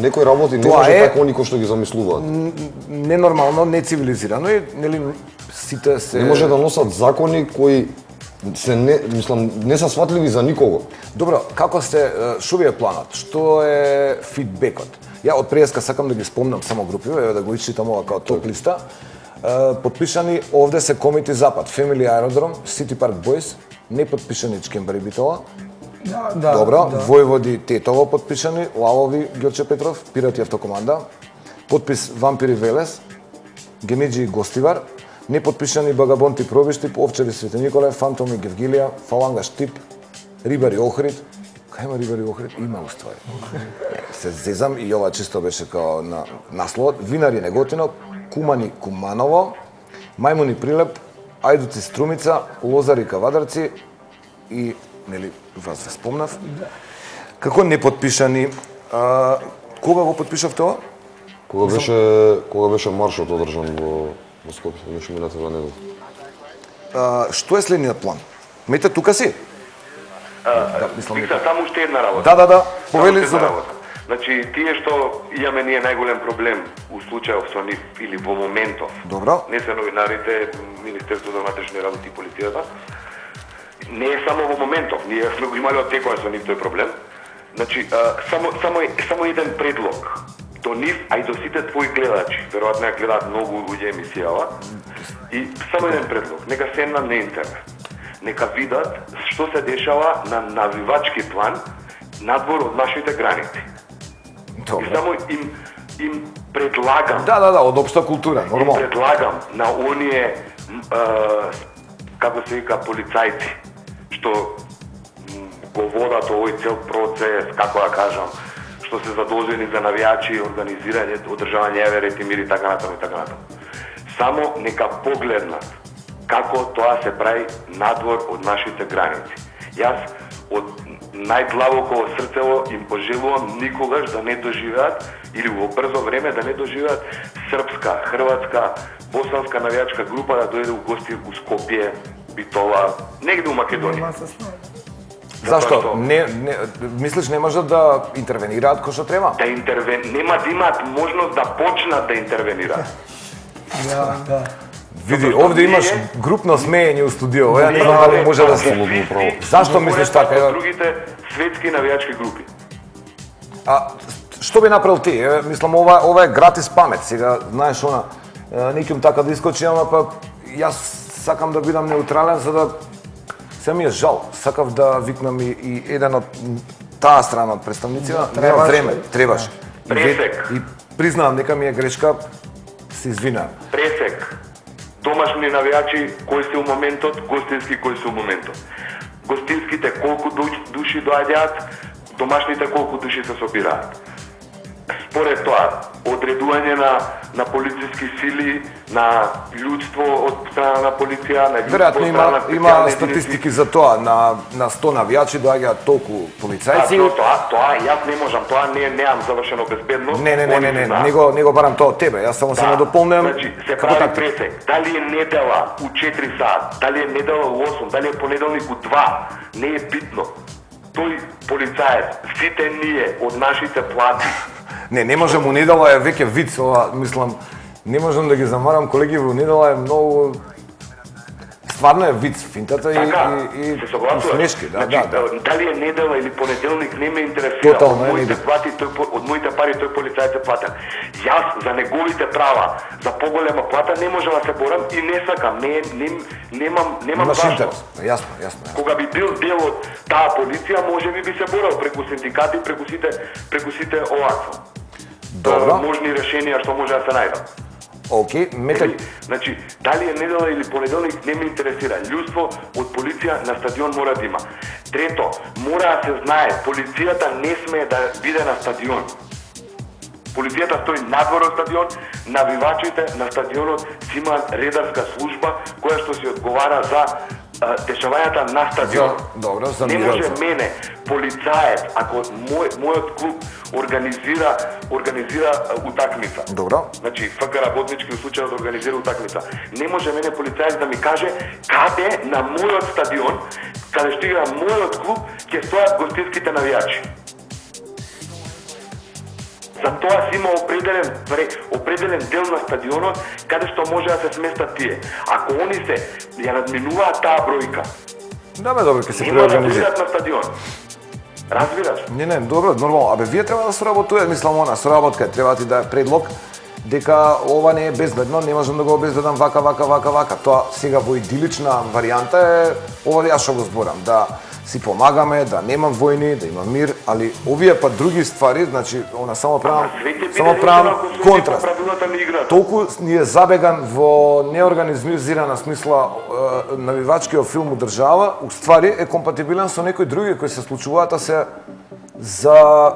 Некои работи не може така они кои што ги замислуваат. Ненормално, нецивилизирано и нели сите се Не може да носат закони кои се не се сватливи за никого. Добро, како што ви е планот? Што е фидбекот? Ја од преска сакам да ги спомнам само групи, еве да го ичитам ова како топ листа. Подпишани овде се Комити Запад, Family Aerodrome, City Park Boys, не подпишани Чкембари Битола. Добро, Војводи Тетово подпишани, Лавови Ѓорче Петров, Пирати Автокоманда, подпис Вампири Велес, Гемиџи Гостивар, неподпишани Багабонти Пробишти, Овчари Свети Николај, Фантоми Гевгилија, Фаланга Штип, Рибари Охрид. Кај има Рибари Охрид? Има уствари. Се зезам и ова чисто беше као на насловот. Винари Неготино, Кумани Куманово, Мајмуни Прилеп, Ајдуци Струмица, Лозари Кавадарци и нели вас спомнав. Како неподпишани, кога го подпишав тоа? Кога беше маршот одржан во Скопје, беше мината недела. Што е следниот план? Мете тука си? Виктор, само уште една работа. Да, повели за да. Значи, тие што имаме ние најголем проблем у случајов со нив или во моментов. Добро. Не се новинарите, Министерството за внатрешни работи и полицијата. Не е само во моментов, ние сме го имали од секоја со нив тој проблем. Значи, само еден предлог до нив, а и до сите твои гледачи. Веројатно ја гледаат многу луѓе емисијава. И само еден предлог, нека седнат на интернет. Нека видат што се дешава на навивачки план надвор од нашите граници. Добре. И само им предлагам. Да, од општа култура, нормално. Им предлагам на оние како се вика полицајци што го водат овој цел процес, како да кажам, што се задолжени за навијачи, организирање, одржавање ред и мир и така натаму и така натаму. Само нека погледнат како тоа се прави надвор од нашите граници. Јас од најдлабоко во срцево им пожелувам никогаш да не доживеат или во брзо време да не доживеат српска, хрватска, босанска навијачка група да дојде у гости у Скопје, Битола, негде у Македонија. Зашто? Мислиш не можат да интервенираат кој што треба? Нема да имаат можност да почнат да интервенираат. Да. Види, овде имаш групно смеење у студио, не знам дали може да се Апсолутно право. Зашто мислиш така? Другите светски навијачки групи. Што би направил ти? Мислам, ова е гратис памет. Сега, знаеш, неким така да искочи, ама па јас сакам да бидам неутрален, за да се ми е жал. Сакав да викнам и еден од таа страна од представниците. Нема време, требаше. Пресек. И признавам дека ми е грешка, се извинувам. Пресек. Домашни навијачи кои се у моментот, гостински кои се у моментот. Гостинските колку души доаѓаат, домашните колку души се собираат. Според тоа, одредување на полициски сили, на луѓство од страна на полиција, на луѓство од страна на Веројатно има статистики за тоа, на 100 навијачи доаѓаат толку полицајци. Тоа јас не можам, тоа немам завршено безбедност. Не го барам тоа од тебе, јас само се надополнувам. Значи, се прави пресек, дали е недела у 4 сат, дали е недела у 8, дали е понеделник у 2, не е битно. Тој полицаец, сите ние од нашите плати. Не можам, у недела е веќе виц, ова, мислам, не можам да ги замарам, колеги, у недела е многу... Стварно е виц, финтата и смешки, да. Дали е недела или понеделник, не ме интересира. Тотално од моите пари тој полицајец е платен. Јас за неговите права, за поголема плата не можам да се борам и не сакам, немам зашто. Јасно. Кога би бил дел од таа полиција, може би се борал преку синдикати, преку сите овакво. Добро. Можни решенија што може да се најдат. Океј, Значи, дали е недела или понеделник не ме интересира. Луѓство од полиција на стадион мора да има. Трето, мора да се знае, полицијата не смее да биде на стадион. Полицијата стои надвор од стадион, навивачите на стадионот си имаат редарска служба која што си одговара за дешавањата на стадион. Добро, за не може мене, полицаец, ако мојот клуб организира утакмица. Добро. Значи, ФК работнички у случајот да организира утакмица. Не може мене полицаец да ми каже каде на мојот стадион, каде што игра мојот клуб, ќе стојат гостинските навијачи. За тоа си има определен дел на стадионот каде што може да се сместат тие. Ако они се ја надминуваат таа бројка, Да бе, добро, ќе се нема да преорганизира. влизат на стадион. Разбираш? Не, добро, нормално. Абе, вие треба да соработувате, мислам, она соработка, треба ти да е предлог дека ова не е безбедно, не можам да го обезбедам вака. Тоа сега во идилична варијанта е ова јас што го зборам, да си помагаме, да нема војни, да има мир, али овие па други ствари, значи, она само правам контраст. Толку ни е забеган во неорганизирана смисла навивачкиот филм у држава, уствари е компатибилен со некои други кои се случуваат, се за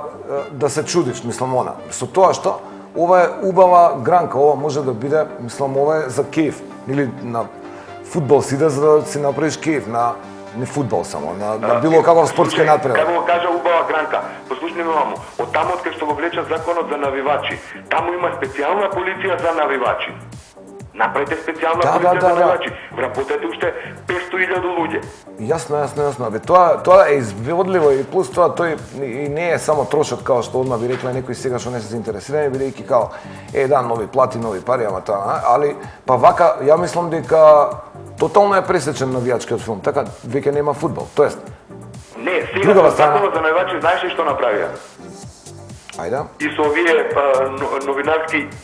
да се чудиш, мислам, она. Со тоа што ова е убава гранка, ова може да биде, мислам, ова е за кеф. Или на фудбал си да за да си направиш кеф, на не фудбал само, на било каков спортски надпревар. Како го кажа убава гранка, послушни ме мамо, од таму од кај што го влеча законот за навивачи, таму има специјална полиција за навивачи. Направите специјална полиција за навивачи. Вработете уште 500.000 луѓе. Јасно. Абе, тоа е изводливо и плюс тоа тој и не е само трошок као што одма би рекле некои сега што не се заинтересирани, бидејќи као да, нови плати, нови пари, ама тоа, али па вака ја мислам дека тотално е пресечен навијачкиот филм, така веќе нема фудбал. Тоест, не, сега законот за навивачи знаеш ли што направија? Ајде. И со овие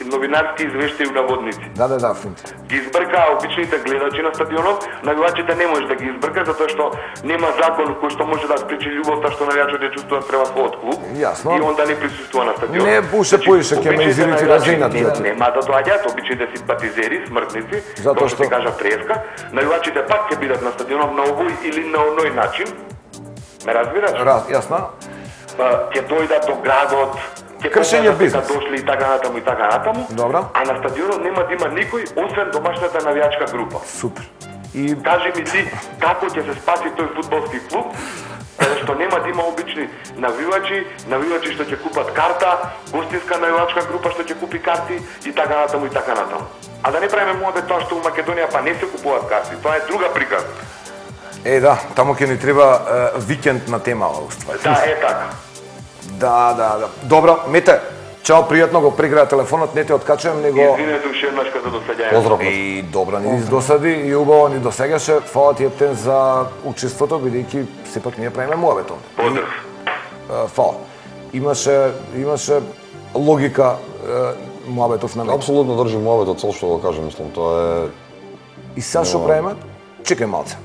новинарски извештаи наводници. Да, финт. Ги избркаа обичните гледачи на стадионот, навивачите не можеш да ги избрка затоа што нема закон кој што може да спречи љубовта што навивачите чувствуваат према својот клуб. Јасно. И онда не присуствува на стадионот. Не буше поише ќе ме извините разинат. Нема да доаѓаат обичните симпатизери, смртници, затоа што ти кажа преска, навивачите пак ќе бидат на стадионот на овој или на оној начин. Ме разбираш? Јасно. Ќе дојдат до градот, ќе кршење бизнес. Дошли и така натаму. Добро. А на стадионот нема да има никој освен домашната навијачка група. Супер. И кажи ми ти како ќе се спаси тој фудбалски клуб, каде што нема да има обични навивачи што ќе купат карта, гостинска навијачка група што ќе купи карти и така натаму. А да не правиме муабет тоа што у Македонија па не се купуваат карти, тоа е друга приказна. Да, таму ќе ни треба викенд на тема уствари. Да, е така. Да. Добро, Мете, чао, пријатно го прегреа телефонот, не те откачувам, него... Извинете уште еднаш като досаѓање. Поздрав. Добро, ни досади и убаво ни досегаше. Фала ти, Ептен, за учеството, бидејќи сепак ние правиме муабетон. Поздрав. Фала. Имаше логика муабетов на Мете. Апсолутно држи муабетот, цел што го кажам, мислам, тоа е... И сега што правиме? Чекај малце.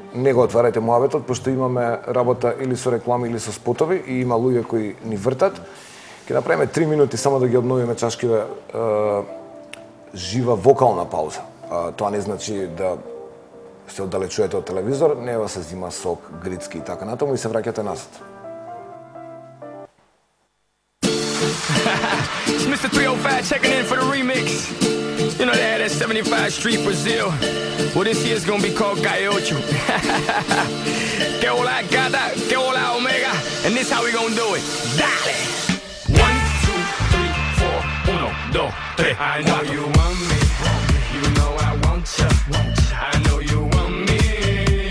Не го отварајте муабетот, пошто имаме работа или со реклами, или со спотови и има луѓе кои ни вртат. Ќе направиме 3 минути само да ги обновиме чашкиве жива вокална пауза. Тоа не значи да се оддалечувате од телевизор, нева се зима сок, грицки и така натаму и се враќате назад. It's Mr. 305 checking in for the remix. You know they had that 75 Street Brazil. Well, this year's gonna be called Gaiocho. Que hola gata, que hola omega. And this how we gonna do it. Dale! 1, 2, 3, 4, 1, 2, 3. I know you want me. You know I want you. I know you want me.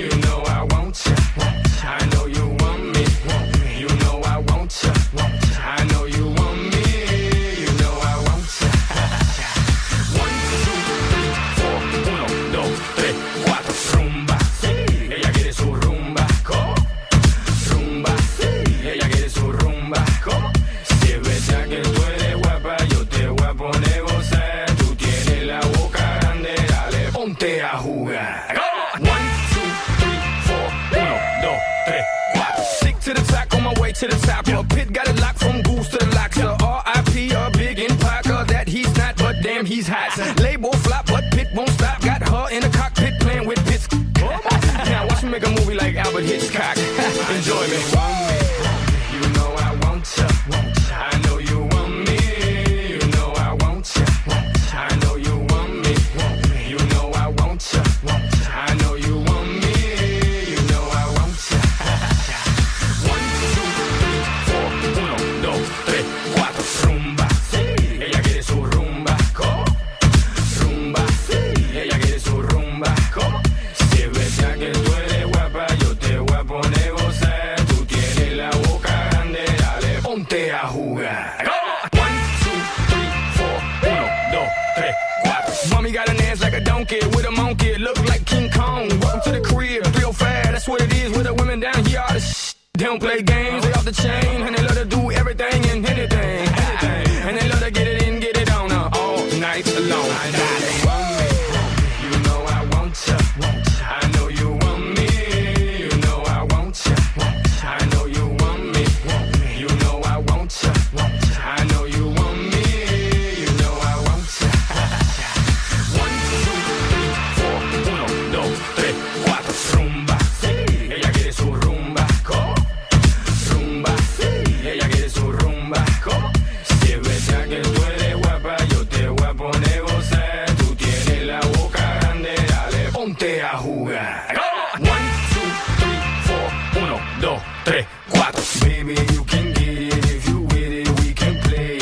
You know I want you. I know you want me. You know I want you. I know you want me. You know I want you. 1, 2, 3, 4, 1, 2, 3, 4. Rumba. Ella quiere su rumba. Rumba. Ella quiere su rumba. Si es verdad que tú eres guapa, yo te voy a poner gozar. Tú tienes la boca grande, dale, ponte a jugar. 1, 2, 3, 4, 1, 2, 3, 4. Stick to the track on my way to the top. A pit got it locked from goose to the locks. R.I.P. a big in Parker that he's not, but damn he's hot. Label flop, but Pit won't stop. Got her in the cockpit playing with bits. Now watch me make a movie like Albert Hitchcock. Enjoy me. You know I want you. I know you want me. You know I want you. I know you want me. You know I want you. I know you want me. You know I want you. 1, 2, 3, 4, 1, 2, 3, 4. Rumba. Ella quiere su rumba. funky with a monkey, look like King Kong. Welcome to the crib, real fast, that's what it is with the women down here. All this they don't play games, they off the chain, and they love to do everything and anything. And they love to get it in, get it on all night long. You want me, you know I want you. I know you want me, you know I want you. I know you want me, you know I want you. I know you want me, you know I want you. 1, 2, 3, 4, 1, 2, 3, 4, rumba. Ella quiere su rumba. Rumba, ella quiere su rumba. Si es verdad que tú eres guapa, yo te voy a poner gozar. Tú tienes la boca grande, dale, ponte a jugar. 1, 2, 3, 4, 1, 2, 3, 4. Baby, you can get it if you with it, we can play.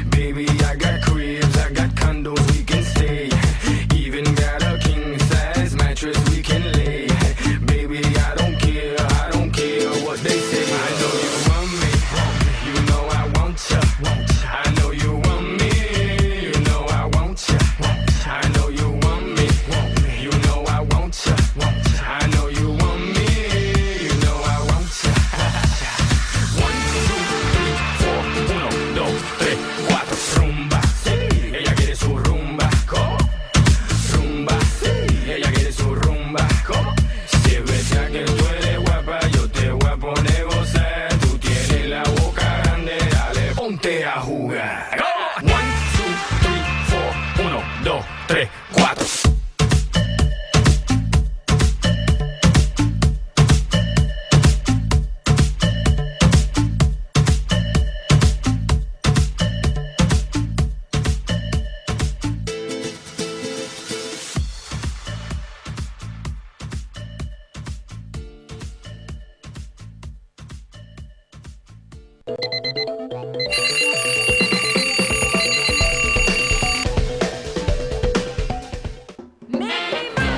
Baby, I got cribs, I got condos, we can stay. Even got a king size mattress we can lay. Baby, I don't care what they say. I know you want me, you know I want you. I know you want me, you know I want you. I know you want me, you know I want you. I know you want me, you know I want you. 1, 2, 3, 4, 1, 2, 3, 4. Rumba, ella quiere su rumba. Rumba, ella quiere su rumba. Si es verdad que tú eres guapa, yo te voy a poner gozar. Tú tienes la boca grande, dale, ponte a jugar. 1, 2, 3, 4, 1, 2, 3, 4.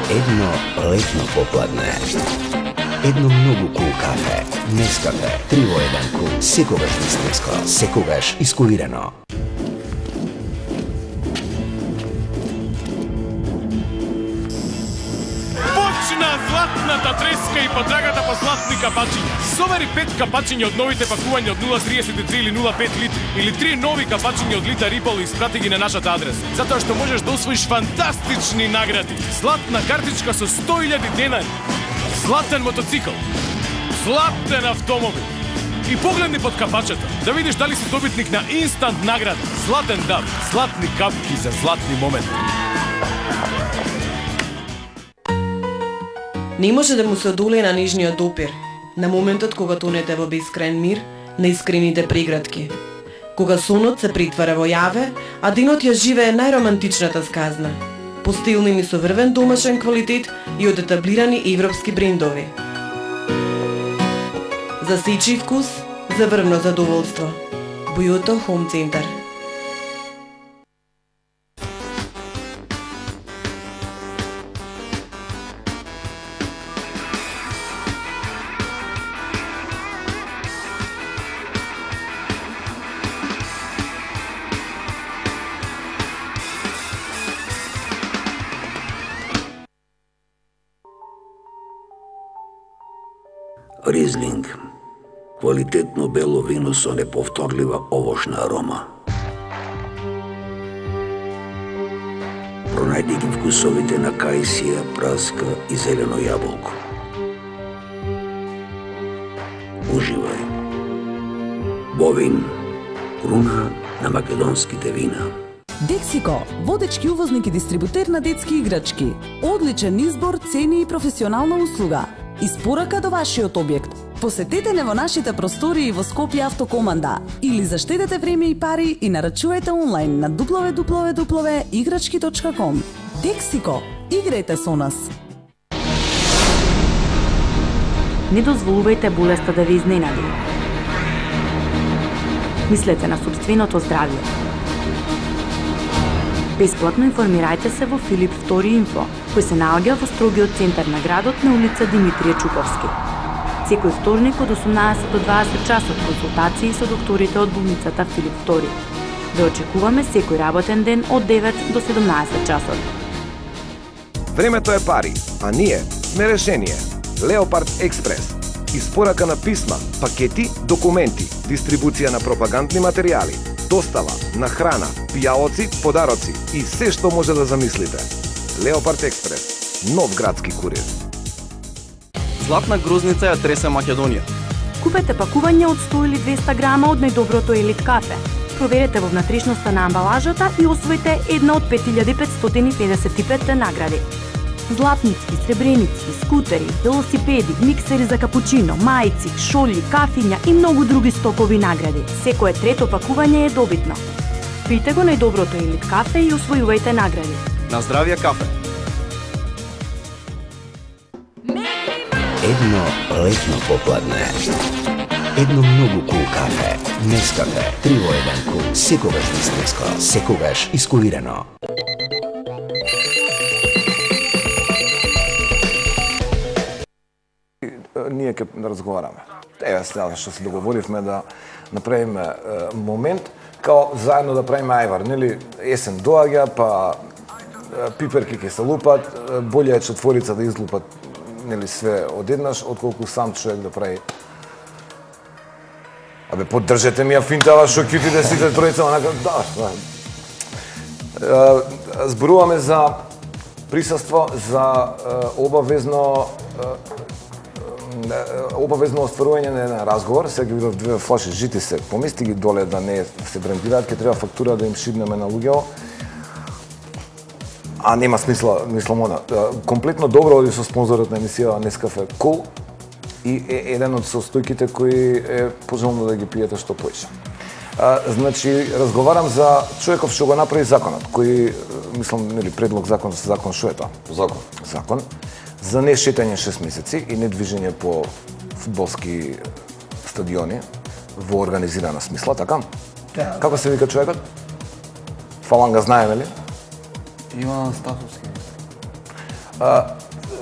Едно летно попладне, едно многу кул кафе, Нескафе, 3 во 1 кул, секогаш вистинско, секогаш искоирано. Почна златната треска и потрагата по златни капачиња. Собери 5 капачиња од новите пакувања од 0,33 или 0,5 литри или 3 нови капачиња од Лита Рипол и испрати ги на нашата адреса. Затоа што можеш да освоиш фантастични награди. Златна картичка со 100.000 денари. Златен мотоцикл. Златен автомобил. И погледни под капачето, да видиш дали си добитник на инстант награда. Златен дав, златни капки за златни моменти. Не може да му се одолее на нижниот допир, на моментот кога тонете во бескраен мир, на искрените приградки. Кога сонот се притвара во јаве, а денот ја живее најромантичната сказна. По стилни и соврвен домашен квалитет и од етаблирани европски брендови. За сечи вкус, за врвно задоволство. Бујото Home Center. Ризлинг. Квалитетно бело вино со неповторлива овошна арома. Пронајди ги вкусовите на кајсија, праска и зелено јаболко. Уживај. Бовин, круна на македонските вина. Дексико, водечки увозник и дистрибутер на детски играчки. Одличен избор, цени и професионална услуга. Испорака до вашиот објект. Посетете не во нашите простории во Скопје Автокоманда или заштедете време и пари и нарачувајте онлайн на www.igrački.com. Дексико, играјте со нас. Не дозволувајте болеста да ви изненади. Мислете на собственото здравје. Бесплатно информирајте се во Филип II Инфо, кој се наоѓа во строгиот центар на градот на улица Димитрije Чуковски. Секој вторник од 18 до 20 часот консултации со докторите од болницата Филип II. Ве очекуваме секој работен ден од 9 до 17 часот. Времето е пари, а ние сме решение. Леопард Експрес. Испорака на писма, пакети, документи, дистрибуција на пропагандни материјали, достава на храна, пијалоци, подароци и се што може да замислите. Леопард Експрес. Нов градски курир. Златна грозница ја тресе Македонија. Купете пакување од 100 или 200 грама од најдоброто Елит кафе. Проверете во внатрешноста на амбалажата и освоите една од 5555 награди. Златници, сребреници, скутери, велосипеди, миксери за капучино, мајци, шоли, кафиња и многу други стокови награди. Секое трето пакување е добитно. Пијте го најдоброто Елит кафе и освојувајте награди. На здравје кафе! Едно летно попладне. Едно многу кул кафе. Нескафе. 3 во 1 кул. Секогаш вистинско. Секогаш искулирано. Ние ќе разговараме. Еве сега што се договоривме да направиме момент као заедно да правиме ајвар, нели есен доаѓа, па пиперки ќе се лупат, боле е четворица да излупат нели све одеднаш отколку сам човек да прави. Абе поддржете ми ја финтава што кјутите сите тројца, онака да. Зборуваме за присуство, за обавезно остварување на еден разговор. Сега ги видов 2 флаши жити се помести ги доле да не се брендираат, ќе треба фактура да им шибнеме на луѓето. А нема смисла, мислам она. Комплетно добро оди со спонзорот на емисија Нескафе Кул и е еден од состојките кои е пожелно да ги пиете што поише. Значи, разговарам за човеков што го направи законот, кој, мислам, нели, предлог закон што е тоа? Закон. За не шетање 6 месеци и не движење по фудбалски стадиони во организирана смисла, така? Да. Како се вика човекот? Фаланга знае, нели? Иван Стаховски.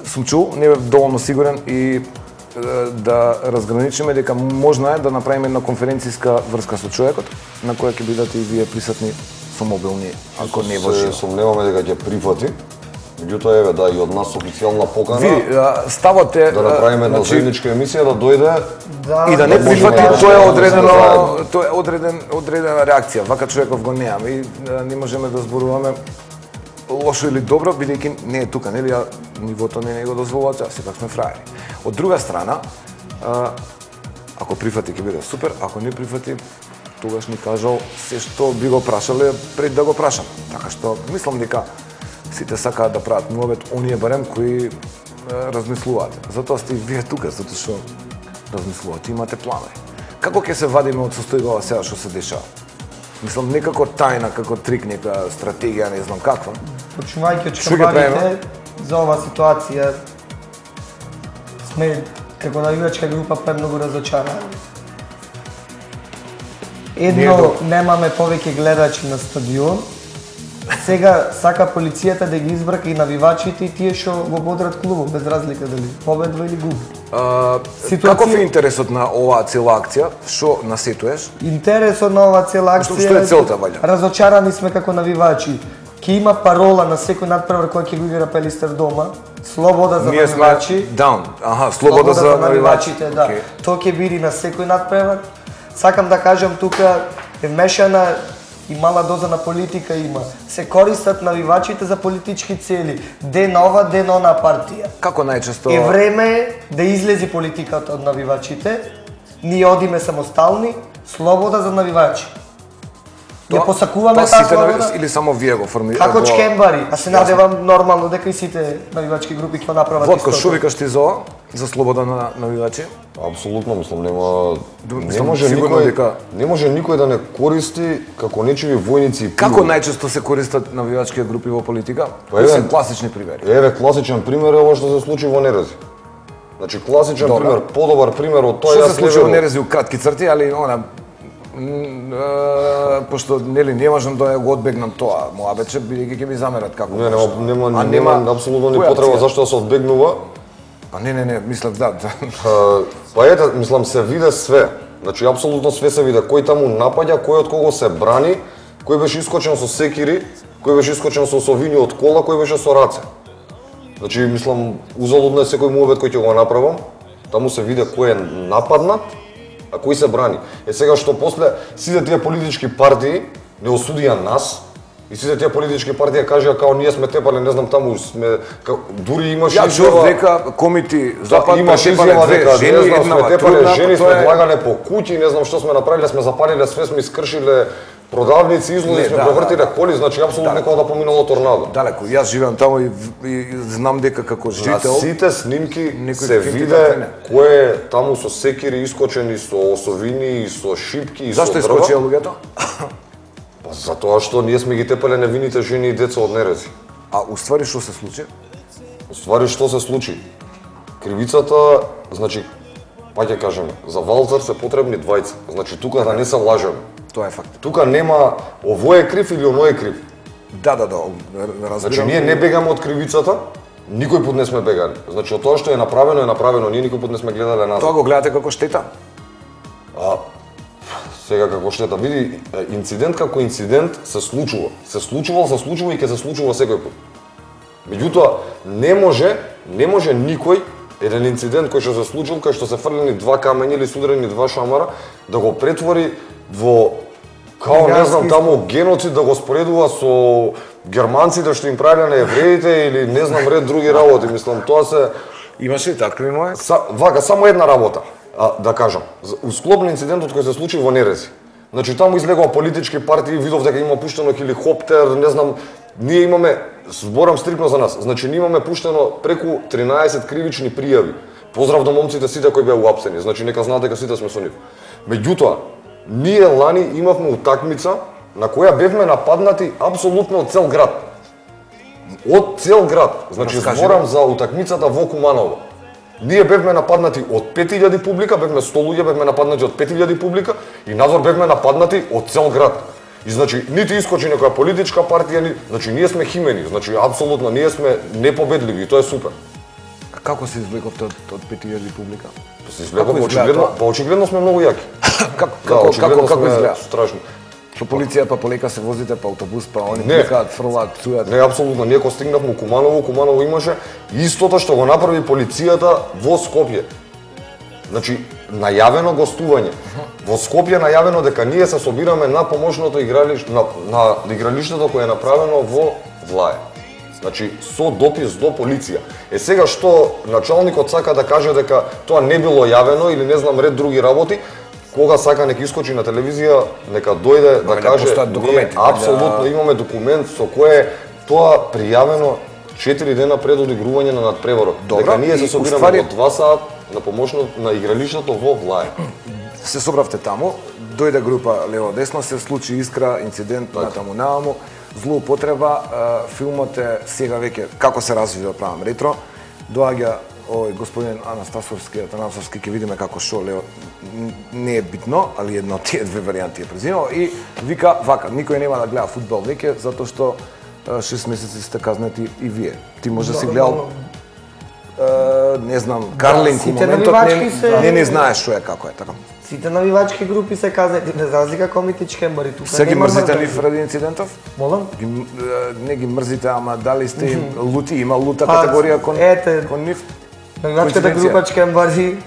Сум чул, не бев доволно сигурен и да разграничиме дека можно е да направиме една конференцијска врска со човекот, на која ќе бидете и вие присутни со мобилни, ако не во живо. Сомневаме дека ќе прифати. Меѓутоа, еве, да, и од нас официјална покана. Ви, ставот е да направиме една заедничка емисија, да дојде и да не прифати, тоа е одредена реакција. Вака човеков го неам и не можеме да зборуваме лошо или добро, бидејќи не е тука, нели, нивото не го дозволува, сепак сме фраери. Од друга страна, ако прифати ќе биде супер, ако не прифати, тогаш ни кажал се што би го прашале пред да го прашам. Така што мислам дека сите сакаат да прават муабет, оние барем кои размислуваат. Затоа сте и вие тука, затоа што размислувате, имате планови. Како ќе се вадиме од состојбава сега што се дешава? Мислам, не како тајна, како трик, нека стратегија, не знам каква. Почувајќи од кампаните за ова ситуација, сме како навивачка група премногу разочарани. Едно, немаме повеќе гледачи на стадион. Сега сака полицијата да ги избрака и навивачите и тие што го бодрат клубот, без разлика дали победва или губи. Каков е интересот на оваа цела акција? Што насетуеш? Интересот на оваа цела акција Што е целта, ваља? Разочарани сме како навивачи. Ке има парола на секој надпревар кој ќе го игра Пелистер дома. Слобода за навивачи. Даун. Аха, слобода за навивачите, да. Тоа ќе биде на секој надпревар. Сакам да кажам тука е вмешана и мала доза на политика има. Се користат навивачите за политички цели. Ден ова, ден она партија. Како најчесто? Е време да излези политиката од навивачите. Ние одиме самостални, слобода за навивачи. Ја посакуваме таа слобода. Или само вие го формирате? Како чкембари, а се надевам нормално дека и сите навивачки групи ќе направат истото. Вотко, што викаш ти за слобода на навивачи? Апсолутно, мислам, не може никој да не користи како нечиви војници. Како најчесто се користат навивачки групи во политика? Кои се класични примери? Еве, класичен пример е ова што се случи во Нерези. Значи, класичен пример, подобар пример од тоа. Што се случи во Нерези у кратки црти, али она пошто нели не можам да го одбегнам тоа, муабече бидејќи ќе ми замерат како. Нема апсолутно ни потреба зашто да се одбегнува. Не, мислам да. Па ете, мислам се виде све. Значи апсолутно све се виде, кој таму напаѓа, кој од кого се брани, кој беше искочен со секири, кој беше искочен со осовини од кола, кој беше со раце. Значи, мислам, узалудно е секој муавет кој ќе го направам, таму се виде кој е нападнат, а кој се брани. Сега што после сите тие политички партии не осудија нас, и сите тие политички партии кажаа као ние сме тепале, не знам, таму сме дури имаше изјава дека комити запад имаше тепале изјава две дека жени, не знам, една сме тепале трудна, жени, тоа сме е- влагале по куќи, не знам што сме направиле, сме запалиле све, сме искршиле продавници, излози, Не, сме да, повртиле да. коли, значи апсолутно како да поминало торнадо. Далеко, јас живеам таму и знам дека како На жител сите снимки Некој се финти виде такви не. кој е таму со секири искочени, со осовини, со шипки и Зашто со дрва. искочија луѓето? Па затоа што ние сме ги тепале невините жени и деца од нерези. А уствари што се случи? Уствари што се случи? Кривицата, значи, па ќе кажеме, за Валцар се потребни двајца. Значи тука да не се лажеме. Тоа е факт. Тука нема овој е крив или оној е крив. Да, разбирам. Значи ние не бегаме од кривицата, никој пат не сме бегали. Значи од тоа што е направено, ние никој пат не сме гледале назад. Тоа го гледате како штета? Сега како штета, види, инцидент како инцидент се случува. Се случува и ќе се случува секој пат. Меѓутоа, не може никој еден инцидент кој што се случил, кај што се фрлени два камења или судрени два шамара, да го претвори во као не знам таму геноцид, да го споредува со германците што им правиле на евреите или не знам ред други работи. Мислам, тоа се Имаше и такви мои? Вака, само една работа, да кажам. У склоп на инцидентот кој се случи во Нерези. Значи таму излегува политички партии, видов дека има пуштено хеликоптер, не знам, ние имаме, зборам стрикно за нас, значи ние имаме пуштено преку 13 кривични пријави. Поздрав до момците сите кои беа уапсени, значи нека знаат дека сите сме со нив. Меѓутоа, ние лани имавме утакмица на која бевме нападнати апсолутно од цел град. Од цел град. Значи зборам за утакмицата во Куманово. Ние бевме нападнати од 5000 публика, бевме 100 луѓе, бевме нападнати од 5000 публика и надвор бевме нападнати од цел град. И значи нити искочи некоја политичка партија, значи ние сме химени, значи апсолутно ние сме непобедливи и тоа е супер. Како се извлековте од 5000 публика? Се извлековме очигледно, па очигледно сме многу јаки. Како сме изгледа? Страшно. Со полиција па полека се возите па автобус па они Не. викаат фрлаат цујат. Не, апсолутно, ние кога стигнавме у Куманово имаше истото што го направи полицијата во Скопје. Значи, најавено гостување. Во Скопје најавено дека ние се собираме на помошното игралиште, на игралиштето кое е направено во Влаје. Значи, со допис до полиција. Сега што началникот сака да каже дека тоа не било јавено или не знам ред други работи, кога сака нека искочи на телевизија, нека дојде да каже, ние апсолутно имаме документ со кој тоа пријавено 4 дена пред одигрување на надпреварот. Дека ние се собираме во 2 сат на помошно на игралиштето во Влаје. Се собравте таму, дојде група лево-десно, се случи искра, инцидент, натаму нааму, злоупотреба, филмот е сега веќе, како се развива, правам ретро, доаѓа овој господин Атанасовски, ќе видиме како шо лево, не е битно, али едно од тие две варијанти е презимал и вика вака, никој нема да гледа фудбал веќе затоа што 6 месеци сте казнати и вие. Ти може да си гледал не знам, карлинг у моментот, не знаеш што е, како е, така. Сите навивачки групи се казнати, без разлика комити чхембари. Се ги мрзите нив ради инцидентов? Молам? Не ги мрзите, ама дали сте им лути, има лута категорија кон нив? Навивачката група чхембари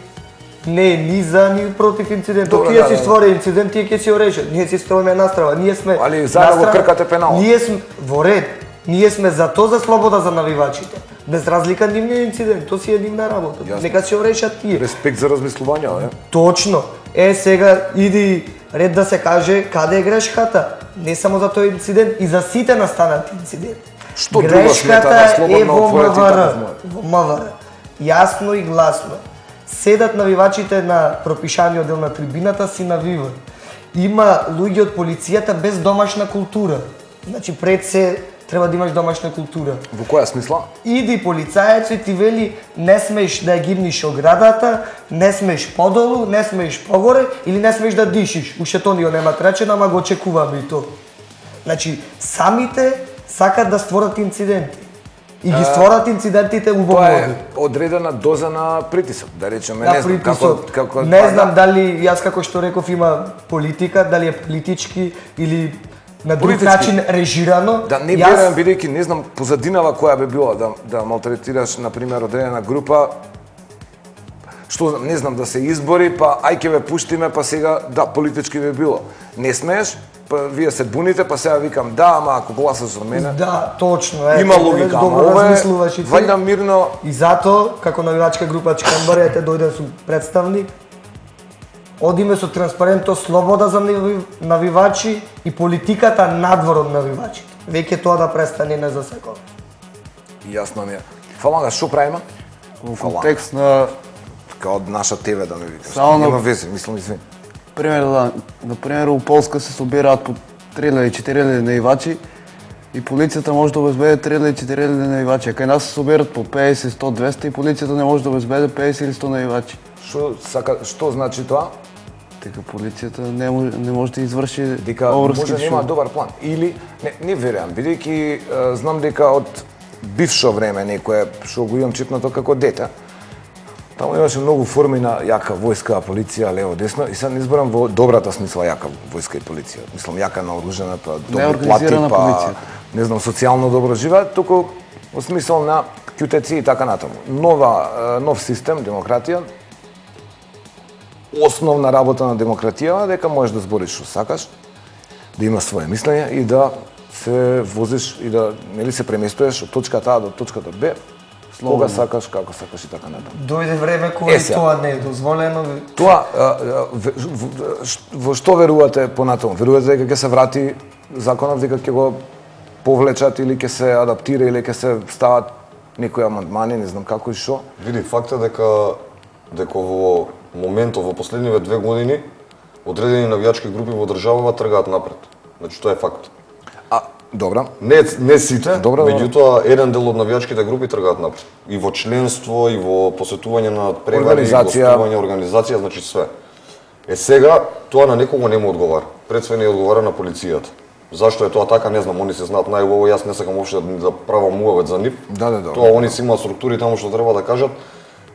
не е ни за, ни против инцидентот. Тие си створи инцидент, тие ќе си го решат. Ние си стоиме настрава. Ние сме али заедно го кркате пенал. Ние сме во ред. Ние сме за тоа за слобода за навивачите. Без разлика нивниот инцидент, тоа си е нивна работа. Нека си го решат тие. Респект за размислување, е? Точно. Сега иди ред да се каже каде е грешката. Не само за тој инцидент, и за сите настанати инциденти. Што друго смета да слободно отворите МВР. Во МВР. Јасно и гласно. Седат навивачите на пропишаниот дел на трибината си навиваат. Има луѓе од полицијата без домашна култура. Значи пред се треба да имаш домашна култура. Во која смисла? Иди полицаец и ти вели не смееш да ја гибниш оградата, не смееш подолу, не смееш погоре или не смееш да дишиш. Уште тонио нема трачен, ама го очекуваме и то. Значи, самите сакат да створат инциденти. И ги створат инцидентите убаво. Тоа е одредена доза на притисок, да речеме, не знам како не знам дали јас како што реков има политика, дали е политички или на друг начин режирано. Да не верувам, бидејќи не знам позадинава која би била да малтретираш на пример одредена група. Што не знам, да се избори, па ај ќе ве пуштиме, па сега да политички би било. Не смееш, па вие се буните, па сега викам да, ама ако гласаш за мене. Да, точно, има логика, ама ова е вајда мирно. И затоа како навивачка група Чкембар ете дојден со представник. Одиме со транспарентно слобода за навивачи и политиката надвор од навивачите. Веќе тоа да престане не за секој. Јасно ми е. Фаланга, што правиме? Во контекст на од наша ТВ да не викаш. Нема везе, мислам извини. Например, у Полска се собираат по 3.000-4.000 навивачи и полицијата може да обезбеди 3.000-4.000 навивачи. Кај нас се собираат по 50, 100, 200 и полицијата не може да обезбеди 50 или 100 навивачи. Што значи тоа? Дека полицијата не може да изврши дека може нема добар план или не верувам, бидејќи знам дека од бившо време некое што го имам читнато како дете. Таму имаше многу форми на јака војска, полиција, лево, десно и сега не изборам во добрата смисла јака војска и полиција. Мислам јака наоружена, па добри плати, па не знам, социјално добро живеат, туку во смисол на ќутеци и така натаму. Нов систем, демократија, основна работа на демократија дека можеш да збориш што сакаш, да имаш своје мислење и да се возиш и да нели се преместуваш од точката А до точката Б, кога сакаш, како сакаш и така натаму. Дојде време кога тоа не е дозволено. Тоа во што верувате понатаму? Верувате дека ќе се врати законот, дека ќе го повлечат или ќе се адаптира или ќе се стават некои амандмани, не знам како и што? Види, факт е дека во моментот во последниве 2 години одредени навијачки групи во државава тргаат напред. Значи тоа е факт. Добра. Не сите, меѓутоа еден дел од навијачките групи тргаат напред. И во членство, и во посетување на превари, гостување, организација, значи све. Сега тоа на некого не му одговара. Пред све не одговара на полицијата. Зашто е тоа така, не знам, они се знаат најубаво, јас не сакам воопшто да правам муавет за нив. Тоа они си имаат структури таму што треба да кажат.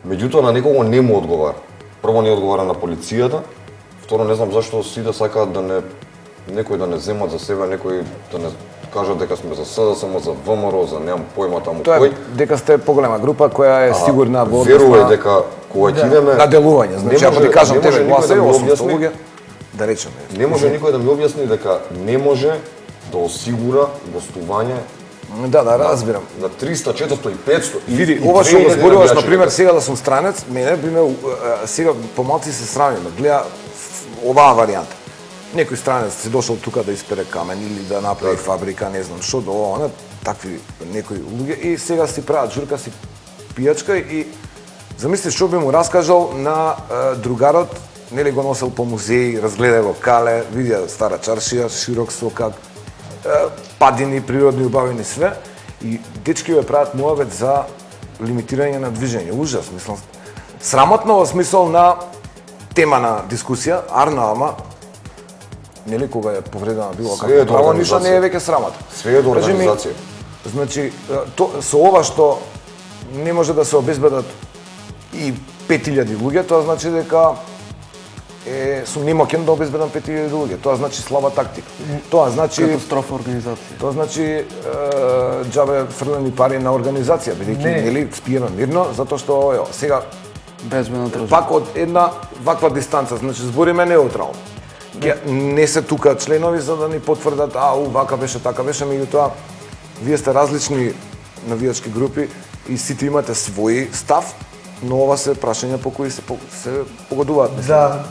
Меѓутоа на некого не му одговара. Прво не одговара на полицијата, второ не знам зашто сите сакаат да не некој да не земат за себе, некој да не кажат дека сме за СДСМ, за ВМРО, за немам појма таму кој. Тоа дека сте поголема група која е сигурна во верува дека кога ќе идеме на делување, значи ако ти кажам тебе гласа е 800 луѓе, да речеме. Не може никој да ми објасни дека не може да осигура гостување. Да, разбирам. На 300, 400 и 500. Види, ова што го зборуваш, например, сега да сум странец, мене би ме сега помалци се срамиме. Гледа оваа варијанта. Некој странец си дошол тука да испере камен или да направи фабрика, не знам што, до ова, такви некои луѓе и сега си прават журка, си пијачка и замисли што би му раскажал на другарот, нели го носел по музеи, разгледа го кале, видеа стара чаршија, широк сокак, падини, природни убавини, све. И дечки ве прават муавет за лимитирање на движење. Ужас, мислам. Срамотно во смисол на тема на дискусија, арна, ама нели кога е повредена било како право, ништо не е веќе срамата. Све е до организација. Значи, со ова што не може да се обезбедат и 5000 луѓе, тоа значи дека сум немоќен да обезбедам 5000 луѓе. Тоа значи слаба тактика. Тоа значи катастрофа организација. Тоа значи џабе фрлени пари на организација, бидејќи нели спиеме мирно, затоа што сега безбедна држава. Пак од една ваква дистанца, значи збориме неутрално. Не се тука членови за да ни потврдат, вака беше, така беше, меѓутоа вие сте различни навијачки групи и сите имате свој став, но ова се прашања по кои се погодуваат. Да.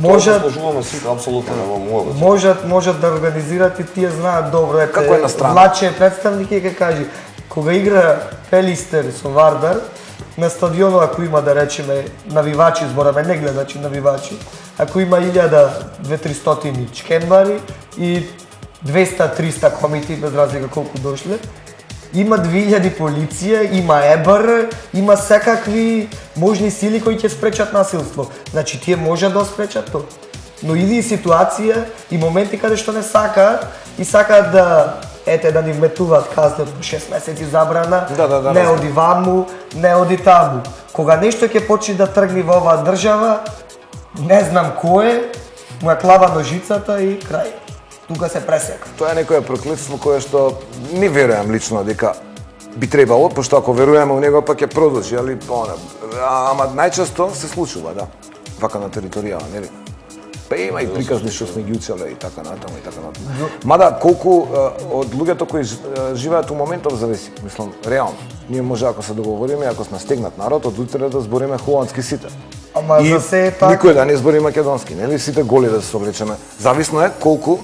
Можат сите апсолутно нема муавет. Можат да организираат и тие знаат добро. Како е на страна? Влаче представник и ќе каже, кога игра Пелистер со Вардар, на стадионот ако има да речеме навивачи, збораме не гледачи, навивачи, ако има 1000-2300 чкенбари и 200-300 комити, без разлика колку дошле, има 2000 полиција, има ЕБР, има секакви можни сили кои ќе спречат насилство. Значи тие може да спречат тоа. Но иди ситуација и моменти каде што не сакаат и сакаат да ни вметуваат казна 6 месеци забрана, не оди ваму, не оди таму. Кога нешто ќе почне да тргни во оваа држава, не знам кој е, му ја клава ножицата и крај. тука се пресека. Тоа е некое проклетство кое што не верувам лично дека би требало, пошто ако веруваме у него пак ќе продолжи, али ама најчесто се случува, да. Вака на територијава, нели? Па има и приказни што сме ги учеле и така натаму и така натаму. Мада колку од луѓето кои живеат у моментов зависи, мислам, реално. Ние може ако се договориме, ако сме стегнат народ, од утре да збориме холандски сите. Ама за се е така. Никој да не збори македонски, нели? Сите голи да се облечеме. Зависно е колку